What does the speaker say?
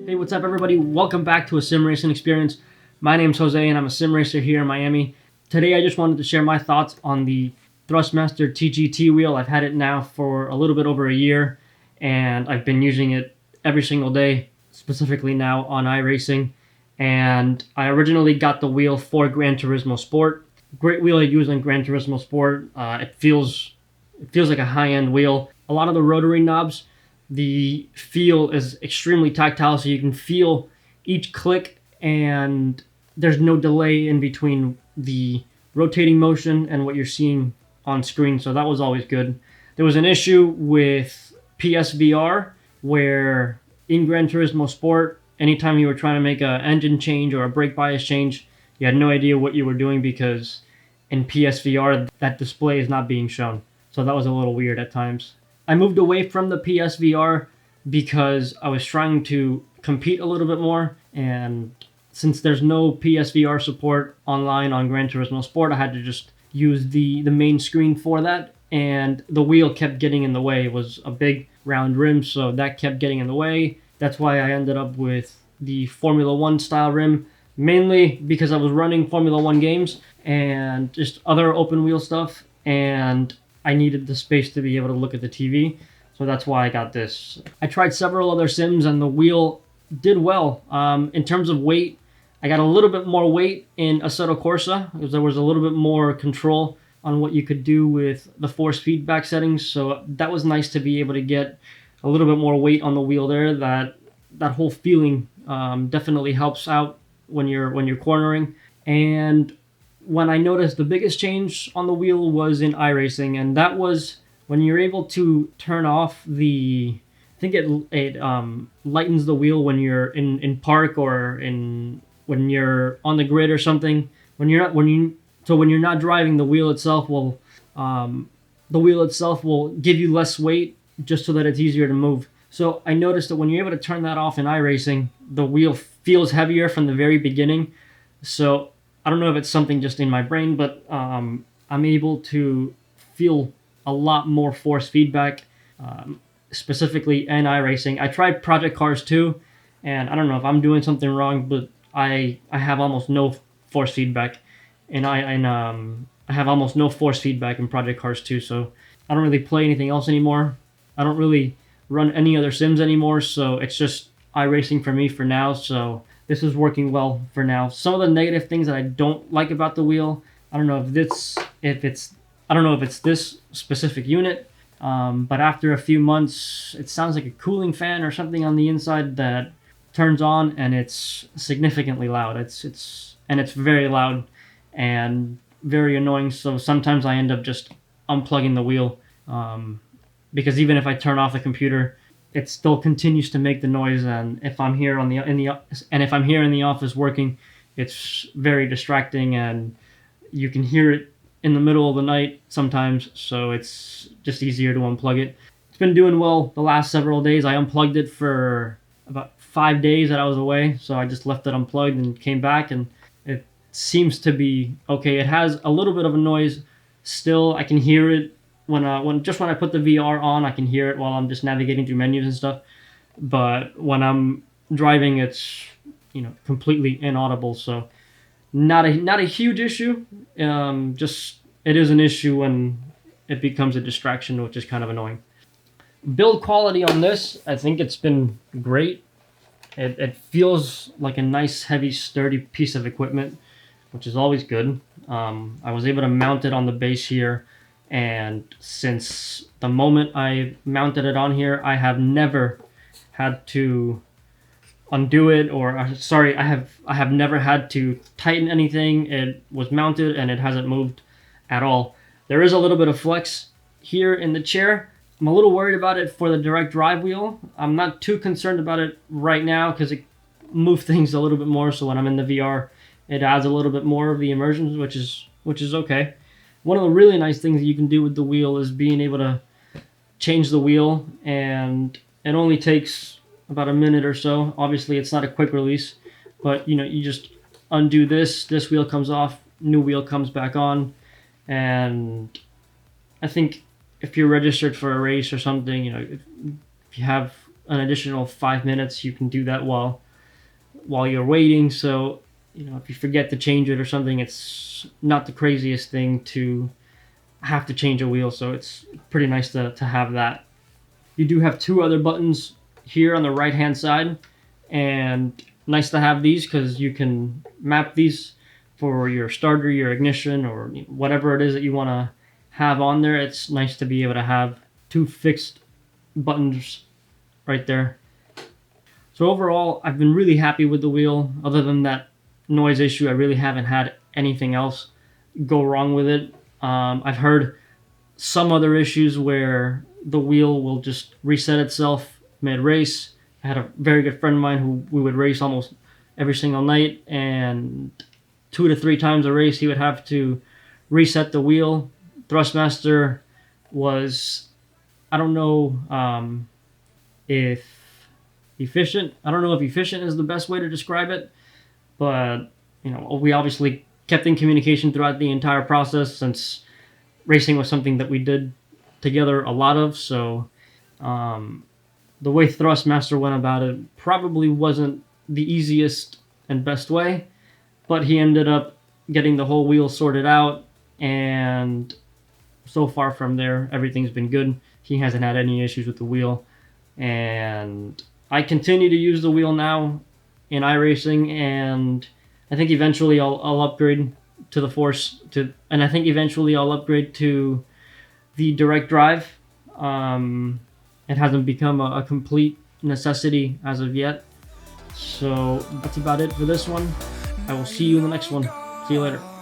Hey, what's up everybody? Welcome back to a sim racing experience. My name's Jose and I'm a sim racer here in Miami. Today I just wanted to share my thoughts on the Thrustmaster TGT wheel. I've had it now for a little bit over a year and I've been using it every single day, specifically now on iRacing. And I originally got the wheel for Gran Turismo Sport. Great wheel to use on Gran Turismo Sport. It feels like a high-end wheel. A lot of the rotary knobs, the feel is extremely tactile, so you can feel each click and there's no delay in between the rotating motion and what you're seeing on screen, so that was always good. There was an issue with PSVR where in Gran Turismo Sport, anytime you were trying to make an engine change or a brake bias change, you had no idea what you were doing because in PSVR that display is not being shown. So that was a little weird at times. I moved away from the PSVR because I was trying to compete a little bit more, and since there's no PSVR support online on Gran Turismo Sport, I had to just use the main screen for that, and the wheel kept getting in the way. It was a big round rim, so that kept getting in the way. That's why I ended up with the Formula 1 style rim, mainly because I was running Formula 1 games and just other open wheel stuff, and I needed the space to be able to look at the TV, so that's why I got this. I tried several other sims and the wheel did well. In terms of weight, I got a little bit more weight in Assetto Corsa because there was a little bit more control on what you could do with the force feedback settings, so that was nice to be able to get a little bit more weight on the wheel there. That whole feeling definitely helps out when you're cornering. And when I noticed the biggest change on the wheel was in iRacing, and that was when you're able to turn off the, I think it lightens the wheel when you're in park or when you're on the grid or something. When you're not driving, the wheel itself will give you less weight just so that it's easier to move. So I noticed that when you're able to turn that off in iRacing, the wheel feels heavier from the very beginning. So I don't know if it's something just in my brain, but I'm able to feel a lot more force feedback, specifically in iRacing. I tried Project Cars 2, and I don't know if I'm doing something wrong, but I have almost no force feedback, and I have almost no force feedback in Project Cars 2, so I don't really play anything else anymore. I don't really run any other sims anymore, so it's just iRacing for me for now, so this is working well for now. Some of the negative things that I don't like about the wheel, I don't know if it's this specific unit, but after a few months, it sounds like a cooling fan or something on the inside that turns on, and it's significantly loud. It's very loud and very annoying. So sometimes I end up just unplugging the wheel, because even if I turn off the computer, it still continues to make the noise, and if I'm here in the office working, it's very distracting, and you can hear it in the middle of the night sometimes, so it's just easier to unplug it. It's been doing well the last several days. I unplugged it for about 5 days that I was away, so I just left it unplugged and came back, and it seems to be okay. It has a little bit of a noise still. I can hear it when I put the VR on, I can hear it while I'm just navigating through menus and stuff. But when I'm driving, it's completely inaudible. So not a huge issue. Just it is an issue when it becomes a distraction, which is kind of annoying. Build quality on this, I think it's been great. It feels like a nice, heavy, sturdy piece of equipment, which is always good. I was able to mount it on the base here, and since the moment I mounted it on here, I have never had to undo it, or I have never had to tighten anything. It was mounted and it hasn't moved at all. There is a little bit of flex here in the chair. I'm a little worried about it for the direct drive wheel. I'm not too concerned about it right now because it moves things a little bit more, so when I'm in the VR, it adds a little bit more of the immersion, which is okay. One of the really nice things that you can do with the wheel is being able to change the wheel, and it only takes about a minute or so. Obviously, it's not a quick release, but you just undo this wheel comes off, new wheel comes back on, and I think if you're registered for a race or something, if you have an additional 5 minutes. You can do that while you're waiting. So, if you forget to change it or something, it's not the craziest thing to have to change a wheel. So it's pretty nice to have that. You do have two other buttons here on the right hand side, and nice to have these because you can map these for your starter, your ignition, or whatever it is that you want to have on there. It's nice to be able to have two fixed buttons right there. So overall, I've been really happy with the wheel. Other than that noise issue, I really haven't had anything else go wrong with it. I've heard some other issues where the wheel will just reset itself mid-race. I had a very good friend of mine who we would race almost every single night, and 2 to 3 times a race he would have to reset the wheel. Thrustmaster was, I don't know if efficient. I don't know if efficient is the best way to describe it, but we obviously kept in communication throughout the entire process, since racing was something that we did together a lot of. So the way Thrustmaster went about it probably wasn't the easiest and best way, but he ended up getting the whole wheel sorted out, and so far from there, everything's been good. He hasn't had any issues with the wheel, and I continue to use the wheel now in iRacing, and I think eventually I'll upgrade to the Force, and I think eventually I'll upgrade to the direct drive. It hasn't become a complete necessity as of yet. So that's about it for this one. I will see you in the next one. See you later.